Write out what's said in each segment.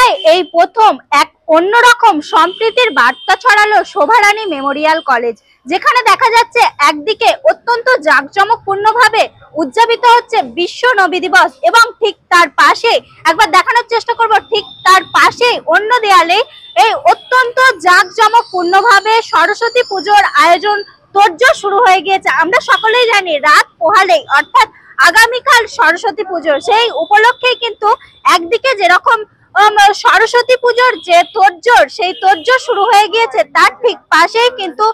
বাংলায় এই প্রথম এক অন্যরকম সম্প্রীতির বার্তা ছড়ালো শোভারানী মেমোরিয়াল কলেজ, যেখানে দেখা যাচ্ছে একদিকে অত্যন্ত জাঁকজমকপূর্ণভাবে উদযাপিত হচ্ছে বিশ্ব নবী দিবস এবং ঠিক তার পাশে একবার দেখানোর চেষ্টা করব, ঠিক তার পাশে অন্য দেয়ালে এই অত্যন্ত জাঁকজমকপূর্ণভাবে সরস্বতী পুজোর আয়োজন তোড়জোড় শুরু হয়ে গিয়েছে। আমরা সকলেই জানি রাত পোহালেই অর্থাৎ আগামীকাল সরস্বতী পুজো, সেই উপলক্ষেই কিন্তু একদিকে যেরকম সরস্বতী পুজোর যে তোড়জোড়, সেই তোড়জোড় শুরু হয়ে গিয়েছে, তার ঠিক পাশেই কিন্তু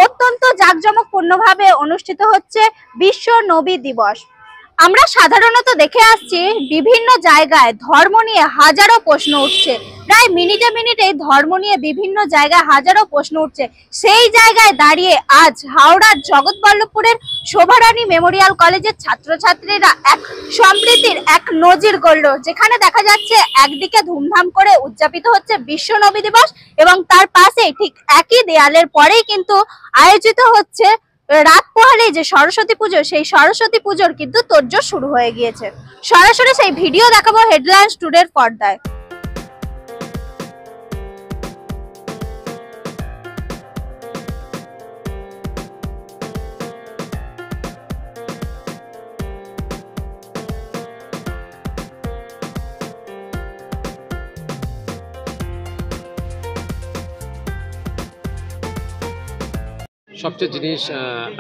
অত্যন্ত জাঁকজমকপূর্ণভাবে অনুষ্ঠিত হচ্ছে বিশ্ব নবী দিবস। আমরা সাধারণত দেখে আসছি বিভিন্ন জায়গায় ধর্ম নিয়ে হাজারো প্রশ্ন উঠছে, প্রায় মিনিটে মিনিটে ধর্ম নিয়ে বিভিন্ন জায়গায় হাজারো প্রশ্ন উঠছে। সেই জায়গায় দাঁড়িয়ে আজ হাওড়ার জগৎবল্লভপুরের শোভারানী মেমোরিয়াল কলেজের ছাত্রছাত্রীরা এক সম্প্রীতির এক নজির গড়ল, যেখানে দেখা যাচ্ছে একদিকে ধুমধাম করে উদযাপিত হচ্ছে বিশ্ব নবী দিবস এবং তার পাশে ঠিক একই দেয়ালের পরেই কিন্তু আয়োজিত হচ্ছে রাত পোহালে যে সরস্বতী পুজো, সেই সরস্বতী পুজোর কিন্তু তোড়জোড় শুরু হয়ে গিয়েছে। সরাসরি সেই ভিডিও দেখাবো হেডলাইন্স টুডের পর্দায়। সবচেয়ে জিনিস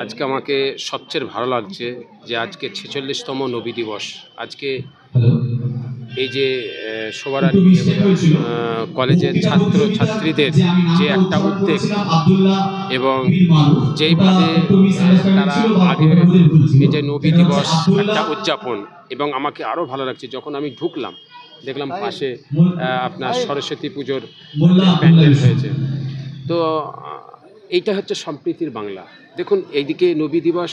আজকে আমাকে সবচেয়ে ভালো লাগছে যে আজকে 46তম নবী দিবস। আজকে এই যে শোভারানী কলেজের ছাত্রছাত্রীদের যে একটা উদ্যোগ এবং যেইভাবে তারা আগে এই যে নবী দিবস একটা উদযাপন, এবং আমাকে আরও ভালো লাগছে যখন আমি ঢুকলাম দেখলাম পাশে আপনার সরস্বতী পুজোর প্যান্ডেল হয়েছে। তো এইটা হচ্ছে সম্প্রীতির বাংলা। দেখুন এইদিকে নবী দিবস,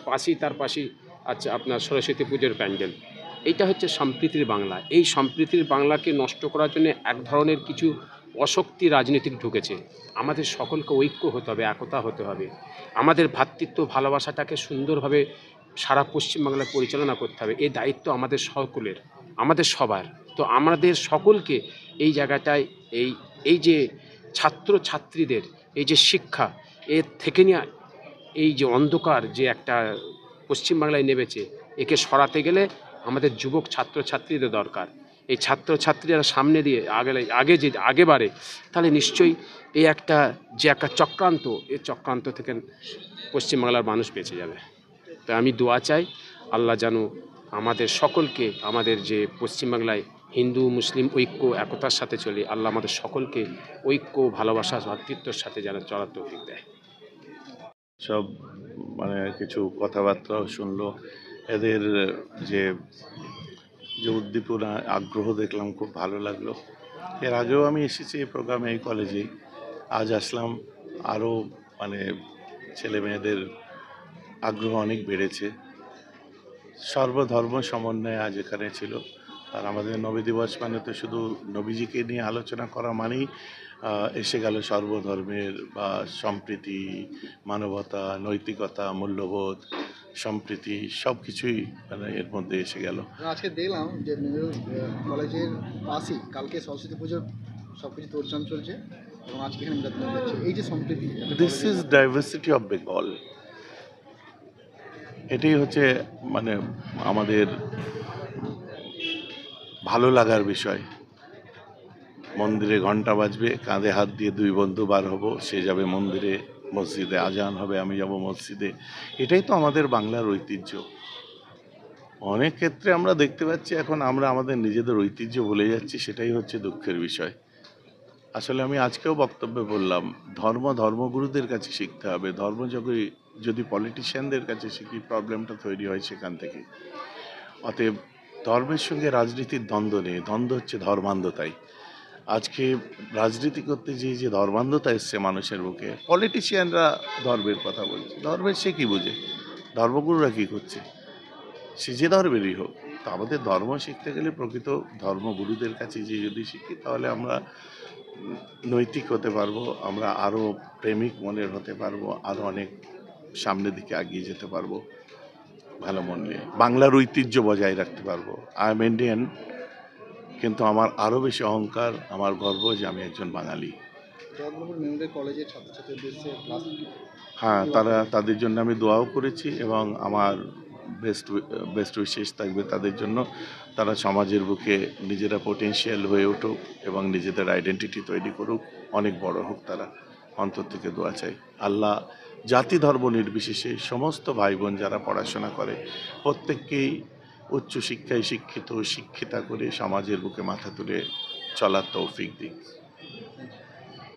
পাশেই তার পাশেই আচ্ছা আপনার সরস্বতী পুজোর প্যান্ডেল। এইটা হচ্ছে সম্প্রীতির বাংলা। এই সম্প্রীতির বাংলাকে নষ্ট করার জন্য এক ধরনের কিছু অশক্তি রাজনীতিক ঢুকেছে। আমাদের সকলকে ঐক্য হতে হবে, একতা হতে হবে। আমাদের ভ্রাতৃত্ব ভালোবাসাটাকে সুন্দরভাবে সারা পশ্চিমবাংলায় পরিচালনা করতে হবে। এই দায়িত্ব আমাদের সকলের, আমাদের সবার। তো আমাদের সকলকে এই জায়গাটায় এই যে ছাত্রছাত্রীদের এই যে শিক্ষা, এর থেকে নিয়ে এই যে অন্ধকার যে একটা পশ্চিমবাংলায় নেমেছে, একে সরাতে গেলে আমাদের যুবক ছাত্রছাত্রীদের দরকার। এই ছাত্রছাত্রীরা সামনে দিয়ে আগে বাড়ে, তাহলে নিশ্চয়ই এই একটা যে একটা চক্রান্ত, এই চক্রান্ত থেকে পশ্চিমবাংলার মানুষ বেঁচে যাবে। তো আমি দোয়া চাই আল্লাহ যেন আমাদের সকলকে, আমাদের যে পশ্চিমবাংলায় হিন্দু মুসলিম ঐক্য একতার সাথে চলে, আল্লাহ আমাদের সকলকে ঐক্য ভালোবাসা ভ্রাতৃত্বের সাথে যেন চলার তৌফিক দেয়। সব কিছু কথাবার্তাও শুনলো, এদের যে উদ্দীপনা আগ্রহ দেখলাম, খুব ভালো লাগলো। এর আগেও আমি এসেছি এই প্রোগ্রামে, এই কলেজেই। আজ আসলাম, আরও ছেলে মেয়েদের আগ্রহ অনেক বেড়েছে। সর্বধর্ম সমন্বয়ে আজ এখানে ছিল। আর আমাদের নবী দিবস মানে তো শুধু নবীজিকে নিয়ে আলোচনা করা মানেই এসে গেল সর্বধর্মের বা সম্প্রীতি, মানবতা, নৈতিকতা, মূল্যবোধ, সম্প্রীতি সব কিছুই এর মধ্যে এসে গেল। আজকে দেখলাম যে কলেজের পাশেই কালকে সরস্বতী পুজোর সব কিছু তোড়জোড় চলছে এবং আজকে এখানে মিলাদুন্নবী হচ্ছে। এই যে সম্প্রীতি, this is diversity of Bengal. এটাই হচ্ছে আমাদের ভালো লাগার বিষয়। মন্দিরে ঘন্টা বাজবে, কাঁধে হাত দিয়ে দুই বন্ধু বার হব, সে যাবে মন্দিরে, মসজিদে আজান হবে, আমি যাব মসজিদে। এটাই তো আমাদের বাংলার ঐতিহ্য। অনেক ক্ষেত্রে আমরা দেখতে পাচ্ছি এখন আমরা আমাদের নিজেদের ঐতিহ্য ভুলে যাচ্ছি, সেটাই হচ্ছে দুঃখের বিষয়। আসলে আমি আজকেও বক্তব্যে বললাম, ধর্মগুরুদের কাছে শিখতে হবে। ধর্ম যদি পলিটিশিয়ানদের কাছে শিখি, প্রবলেমটা তৈরি হয় সেখান থেকে। অতএব ধর্মের সঙ্গে রাজনীতির দ্বন্দ্ব নেই, দ্বন্দ্ব হচ্ছে ধর্মান্ধতাই। আজকে রাজনীতি করতে যে ধর্মান্ধতা এসছে মানুষের বুকে, পলিটিশিয়ানরা ধর্মের কথা বলছে। ধর্মের সে কী বুঝে? ধর্মগুরুরা কী করছে? সে যে ধর্মেরই হোক। তো আমাদের ধর্ম শিখতে গেলে প্রকৃত ধর্মগুরুদের কাছে যদি শিখি, তাহলে আমরা নৈতিক হতে পারবো, আমরা আরও প্রেমিক মনের হতে পারবো, আরও অনেক সামনের দিকে এগিয়ে যেতে পারবো ভালো মন নিয়ে, বাংলার ঐতিহ্য বজায় রাখতে পারবো। আই এম ইন্ডিয়ান, কিন্তু আমার আরও বেশি অহংকার, আমার গর্ব যে আমি একজন বাঙালি। জগন্নাথপুর মেমোরিয়াল কলেজের ছাত্রছাত্রীদের উদ্দেশ্যে ক্লাস হ্যাঁ, তাদের জন্য আমি দোয়াও করেছি এবং আমার বেস্ট উইশেস থাকবে তাদের জন্য। তারা সমাজের বুকে নিজেরা পোটেনশিয়াল হয়ে উঠুক এবং নিজেদের আইডেন্টিটি তৈরি করুক, অনেক বড় হোক তারা, অন্তর থেকে দোয়া চাই। আল্লাহ জাতি ধর্ম নির্বিশেষে সমস্ত ভাই বোন যারা পড়াশোনা করে প্রত্যেককেই উচ্চশিক্ষায় শিক্ষিতা করে সমাজের বুকে মাথা তুলে চলার তৌফিক দিক।